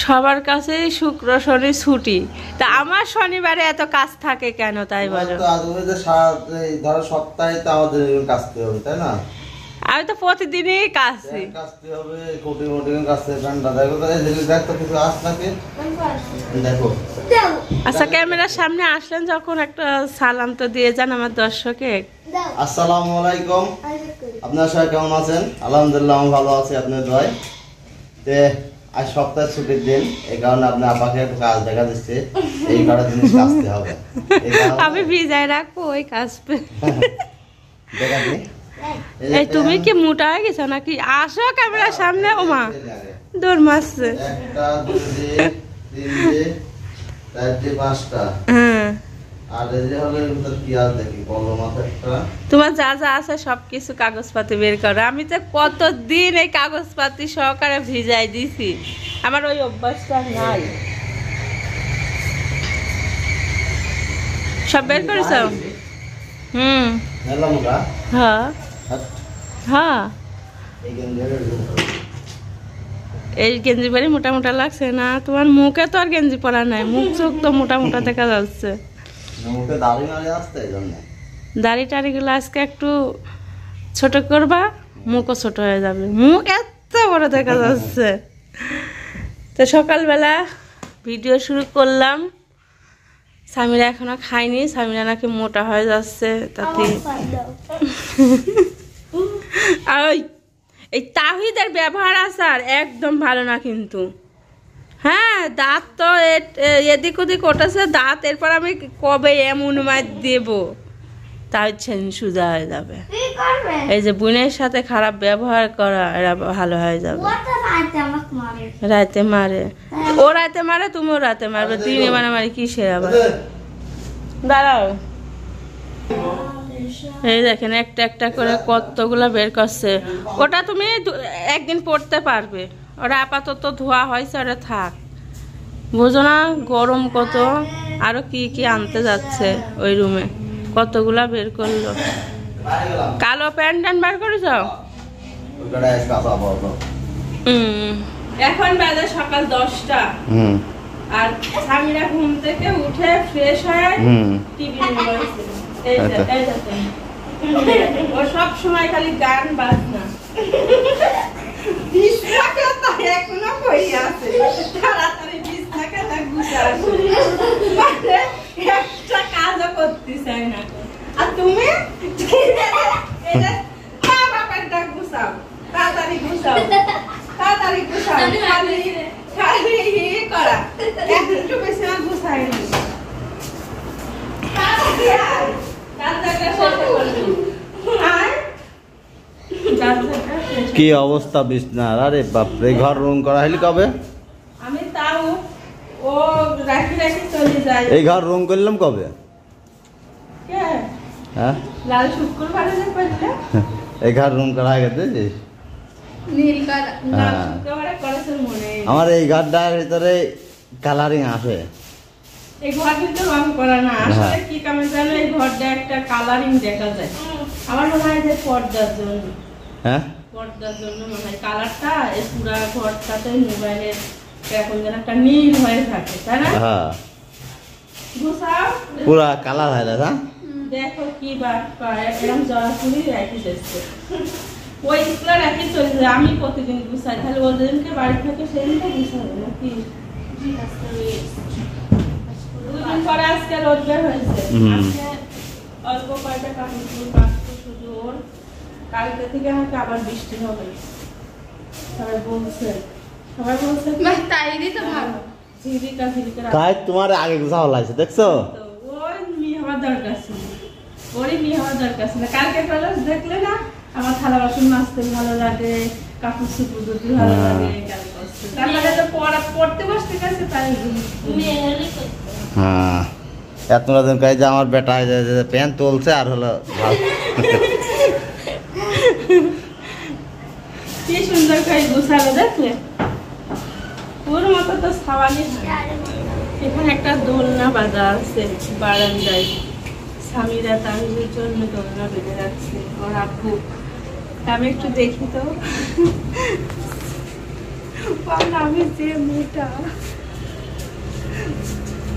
সবার কাছে শুক্র শনি ছুটি, তা আমার শনিবারে এত কাজ থাকে কেন তাই বলো? ধরো সপ্তাহে তো আমাদের কাজতে হবে তাই না? আমি তো প্রতিদিনই কাজছি। কাজতে হবে, কোটি মোটি কাজতে প্যান্টটা দেখো তো কিছু আস নাকি দেখো। আচ্ছা, ক্যামেরার সামনে আসলেন যখন একটা সালাম তো দিয়ে যান আমার দর্শকে। আসসালামু আলাইকুম, আপনারা সবাই কেমন আছেন? আলহামদুলিল্লাহ আমি ভালো আছি আপনার দোয়ায়। তে আজ সপ্তাহের ছুটির দিন, এই কারণে আপনার আপাকে একটু কাজ দেখা দিচ্ছে, এই কটা জিনিস কাজতে হবে। আমি ভিজায় রাখবো ওই কাজবে। দেখা দিই। এই তুমি কি মোটা হয়ে গেছো নাকি? আসো ক্যামেরার সামনে। ওমা দৌড় মারছে। একটা, দুইটে, তিনটে, চারটে, পাঁচটা। হ্যাঁ, আর এই যে হলো ভিতর কি আছে দেখি, কলম আছে একটা। তোমার যা যা আছে সবকিছু কাগজপাতি বের করো। আমি তো কতদিন এই কাগজপাতি সহকারে ভিজাই দিছি, আমার ওই অভ্যাসটা নাই। সব বের করেছ? হুম, হ্যাঁ হ্যাঁ। এই গেঞ্জি পরে মোটা মোটা লাগছে না? তোমার মুখে তো আর গেঞ্জি পরা নাই, মুখ চোখ তো মোটা মোটা দেখা যাচ্ছে। দাড়ি টাড়ি গুলো আজকে একটু ছোট করবা, মুখও ছোট হয়ে যাবে। মুখ এত বড় দেখা যাচ্ছে। তো সকালবেলা ভিডিও শুরু করলাম। সামিরা এখনো খায়নি, সামিরা নাকি মোটা হয়ে যাচ্ছে। তাতে এই তাহিদের ব্যবহার আচার একদম ভালো না কিন্তু। হ্যাঁ, দাঁত তো এদিক ওদিক ওঠেছে দাঁত, এরপর আমি কবে এমন মাছ দেব তাই সুজা হয়ে যাবে। এই যে বোনের সাথে খারাপ ব্যবহার করা, এরা ভালো হয়ে যাবে। রাতে মারে, ও রাতে মারে, তুমিও রাতে মারবে, দিনে মারামারি কিসের আবার? দাঁড়াও, এই দেখেন একটা একটা করে কতগুলা বের করছে। ওটা তুমি একদিন পড়তে পারবে, ওরা আপাতত ধোয়া হয়েছে, ওটা থাক। বুঝো না গরম কত, আরো কি কি আনতে যাচ্ছে ওই রুমে। কতগুলা বের করলো। কালো প্যান্ট বার করেছ? এখন বাজে সকাল 10টা। আর সামিরা ঘুম থেকে উঠে ফ্রেশ হয়ে টিভি ও সব সময় খালি গান বাজনা। এখনো কই আছে, তাড়াতাড়ি বিছনাকে একটা কাজও করতে চাই না। আর তুমি বাবারটা গুছাও, তাড়াতাড়ি গুছাও, তাড়াতাড়ি গুছাও, খালি করা একটু বেশি না গুছাই নি। কি অবস্থা বিছনার? আরে বাপরে, ঘর রুম করা হইলি কবে? আমি তাও ও রাখি রাখি চলে যায়। এই ঘর রুম করলাম কবে? কে? হ্যাঁ, লাল শুক্রবারে যে করলে এই ঘর রুম করা হয়ে গেছে। নীল কালার লাল শুক্রবারে করেছে মনে। আমার এই ঘরটার ভিতরে কালারিং আছে। এই ঘর কিন্তু রং করা না, আসলে কি কামে জানো, এই ঘরটা একটা কালারিং দেখা যায়। আমার মনে হয় যে পর্দার জন্য। হ্যাঁ, পর্দার জন্য মনে হয় কালারটা এই পুরো ঘরটাতে মোবাইলের এখন যেন একটা নীল হয়ে থাকে, তাই না? হ্যাঁ, গুছাও পুরো কালার হয় না। দেখো কি বাট পায়, এরকম জড়াপুরি রাখি দিচ্ছে। ওই স্কুলে রাখি চলে যায়। আমি প্রতিদিন গুছাই, তাহলে ওদেরকে বাড়ি থেকে সেদিনটা গুছাবে নাকি? দুদিন পরে আজকে রোজগার হয়েছে, অল্প কয়টা কাপড় কাটতো শুধু ওর। কালকে থেকে আমাকে আবার বৃষ্টি হবে সবাই বলছে, সবাই বলছে তাই তো ভালো ঝিরিকা ঝিরিকা। তাই তোমার আগে গুছাও লাগছে দেখছো? ওই মি হওয়ার দরকার ছিল, ওরই মি হওয়ার দরকার ছিল। কালকে কলেজ দেখলে না, আমার থালা বাসন মাজতে ভালো লাগে, কাপড় চোপড় ধুতে ভালো লাগে। তারপরে তো পড়তে বসতে গেছে তাই। হ্যাঁ, এতটা দিন কাজ আমার বেটা প্যান্ট তুলছে আর হলো কি সুন্দর করে গুছালো দেখলে, ওর মতো তো সাবানি। এখানে একটা দোলনা বাঁধা আছে বারান্দায়, সামিরা তাহিদের জন্য দোলনা বেঁধে রাখছে ওর আব্বু। আমি একটু দেখি তো, আমি যে মোটা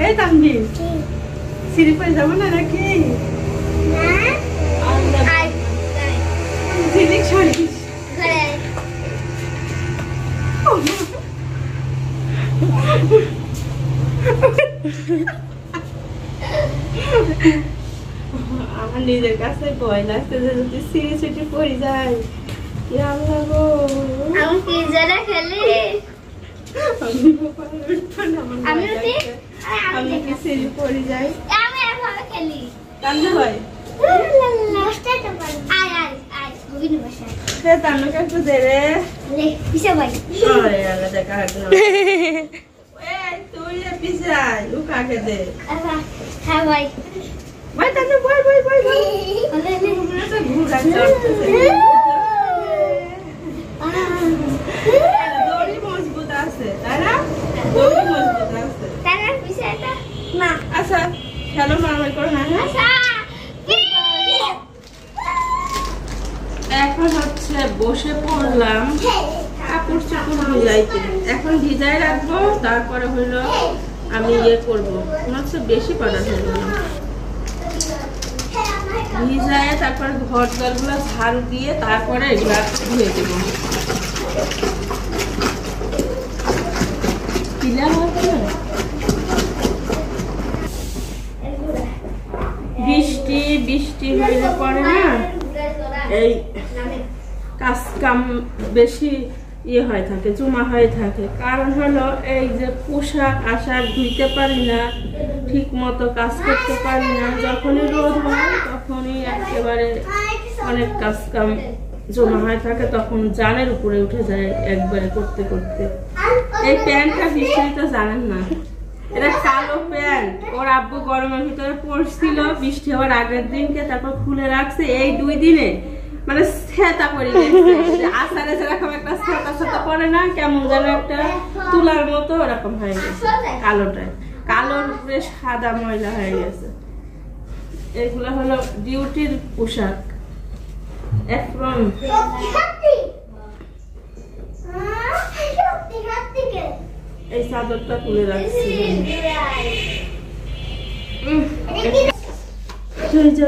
এই তানবি সিঁড়ি পরে যাবো না নাকি ঝিলিক সরিস আমার নিজের কাছে ভয় লাগছে যে যদি সিঁড়ি সিঁড়ি পড়ে যায় কি আল্লাহ গো আমি পিজাটা খেলি আমি কি সিঁড়ি পড়ে যাই আমি এভাবে খেলি কান্না হয় সে তানুকে একটু দে রে দেখা তুই পিছাই ও কাকে দে ভাই তানু বই বই বই ঘুরা দড়ি মজবুত আছে তাই না দড়ি মজবুত আছে না আচ্ছা খেলো মারামারি করো না এখন হচ্ছে বসে পড়লাম কাপড় চাপড় ভিজাইতে এখন ভিজাই রাখবো তারপরে হইলো আমি ইয়ে করবো মনে হচ্ছে বেশি পাটা হইল না ভিজায় তারপর ঘর দরগুলো ঝাড়ু দিয়ে তারপরে এগুলা ধুয়ে দেবো বৃষ্টি বৃষ্টি হইলে পরে না এই কাজ কাম বেশি ইয়ে হয়ে থাকে জমা হয়ে থাকে কারণ হলো এই যে পোশাক আশাক ধুইতে পারি না ঠিক মতো কাজ করতে পারি না যখনই রোদ হয় তখনই একেবারে অনেক কাজ কাম জমা হয়ে থাকে তখন জানের উপরে উঠে যায় একবারে করতে করতে এই প্যান্টটা বৃষ্টিতে জানেন না এটা কালো প্যান্ট ওর আব্বু গরমের ভিতরে পড়ছিল বৃষ্টি হওয়ার আগের দিনকে তারপর খুলে রাখছে এই 2 দিনে মানে সেটা পড়ে গেছে আসারে যেরকম একটা সেটা সেটা পড়ে না কেমন যেন একটা তুলার মতো ওরকম হয়ে গেছে কালোটায় কালোর উপরে সাদা ময়লা হয়ে গেছে এগুলো হলো ডিউটির পোশাক এপ্রন এই চাদরটা তুলে রাখছি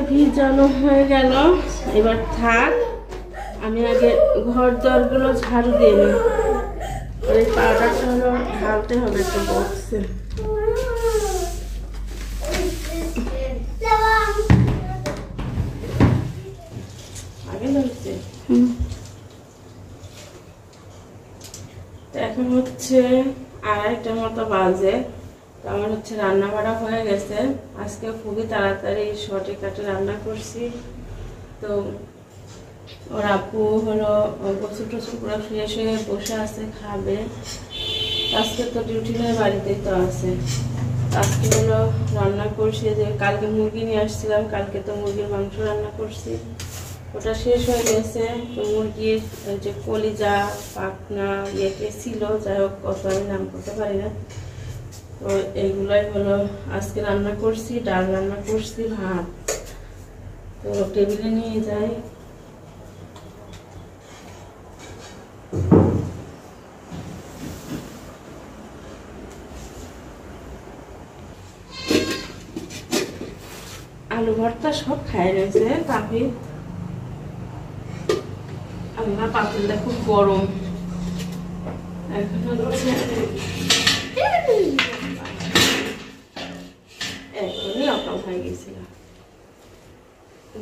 ভিজানো হয়ে গেল এবার থাক আমি আগে ঘর দরগুলো ঝাড়ু দিয়ে নিই এই পাউডারটা হলো ঢালতে হবে একটা বক্সে আগে লাগছে এখন হচ্ছে 2:30টার মতো বাজে আমার হচ্ছে রান্না বাড়া হয়ে গেছে আজকে খুবই তাড়াতাড়ি শর্টে কাটে রান্না করছি তো ওর আপু হলো গোসল টোসল পুরো ফ্রেশ হয়ে বসে আছে খাবে আজকে তো ডিউটি নেই বাড়িতেই তো আছে আজকে হলো রান্না করছি যে কালকে মুরগি নিয়ে আসছিলাম কালকে তো মুরগির মাংস রান্না করছি ওটা শেষ হয়ে গেছে তো মুরগির যে কলিজা পাখনা ইয়েকে ছিল যাই হোক কত আমি নাম করতে পারি না তো এইগুলাই হলো আজকে রান্না করছি ডাল রান্না করছি ভাত তো টেবিলে নিয়ে যাই আলু ভর্তা সব খাই রয়েছে কাফি আমার পাতিলটা খুব গরম এখন এখনই অকাল হয়ে গেছিল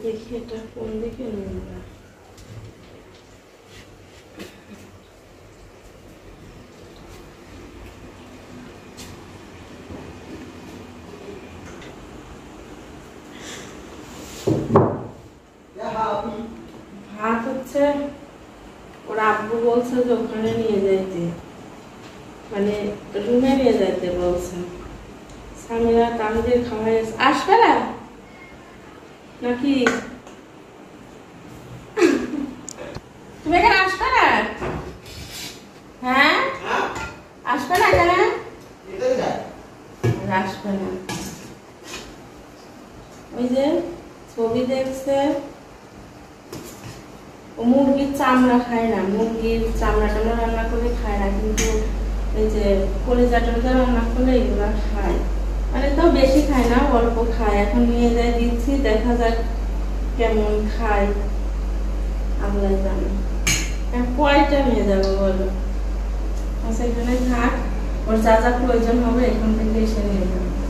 দেখি এটা কোন দিকে নোংরা ভাত হচ্ছে ওর আব্বু বলছে যে ওখানে নিয়ে যাইতে মানে রুমে নিয়ে যাইতে বলছে সামিরা তামিদের খাওয়াই আসবে না নাকি তুমি এখানে আসবে না হ্যাঁ আসবে না এখানে আসবে না ওই যে ছবি দেখছে মুরগির চামড়া খায় না মুরগির চামড়া টামড়া রান্না করে খায় না কিন্তু এই যে কলিজা টলিজা রান্না করলে এগুলা খায়, মানে তাও বেশি খায় না, অল্প খায়। এখন নিয়ে যাই দিচ্ছি, দেখা যাক কেমন খায়, আল্লাহ জানে। কয়টা নিয়ে যাবো বলো? আচ্ছা এখানে থাক, ওর যা যা প্রয়োজন হবে এখান থেকে এসে নিয়ে যাবো।